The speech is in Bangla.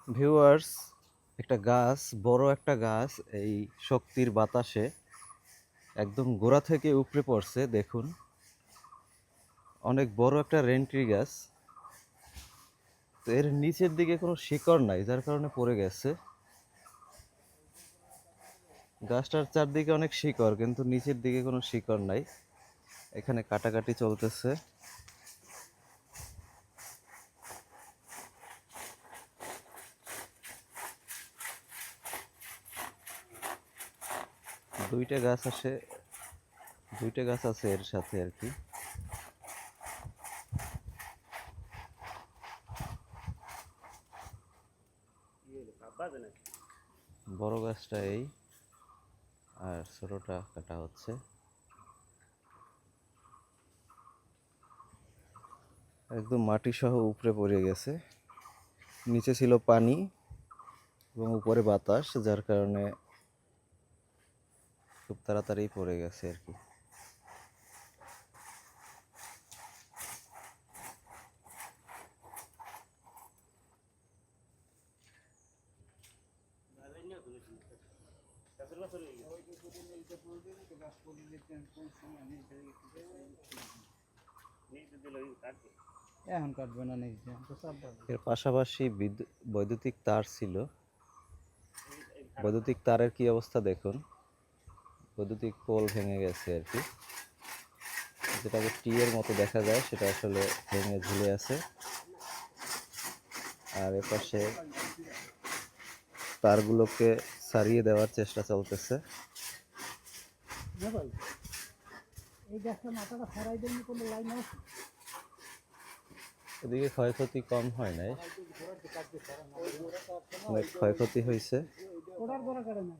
ভিউয়ার্স, একটা গাছ, বড় একটা গাছ এই শক্তির বাতাসে একদম গোড়া থেকে উপড়ে পড়ছে। দেখুন, অনেক বড় একটা রেন ট্রি গাছ। তো এর নিচের দিকে কোনো শিকড় নাই, যার কারণে পড়ে গেছে। গাছটার চারদিকে অনেক শিকড়, কিন্তু নিচের দিকে কোনো শিকড় নাই। এখানে কাটাকাটি চলতেছে। দুইটা গাছ আসে, দুইটা গাছ আছে এর সাথে আর কি। বড় গাছটা এই, আর ছোটটা কাটা হচ্ছে। একদম মাটি সহ উপরে পড়ে গেছে। নিচে ছিল পানি এবং উপরে বাতাস, যার কারণে খুব তাড়াতাড়ি পড়ে গেছে আর কি। এখন কাটবে না নাকি? এর পাশাপাশি বৈদ্যুতিক তার ছিল। বৈদ্যুতিক তারের কি অবস্থা দেখুন। বৈদ্যুতিক পোল ভেঙে গেছে আর কি। যেটাকে টি এর মতো দেখা যায়, সেটা আসলে ভেঙে ঝুলে আছে। আর এপাশে তারগুলোকে সারিয়ে দেওয়ার চেষ্টা চলতেছে। এই গাছটা মাথাটা ছাড়াই দেন, কোনো লাইন আছে? এদিকে ক্ষয়ক্ষতি কম হয় নাই, অনেক ক্ষয়ক্ষতি হয়েছে। ওটার গোড়া কাটে না।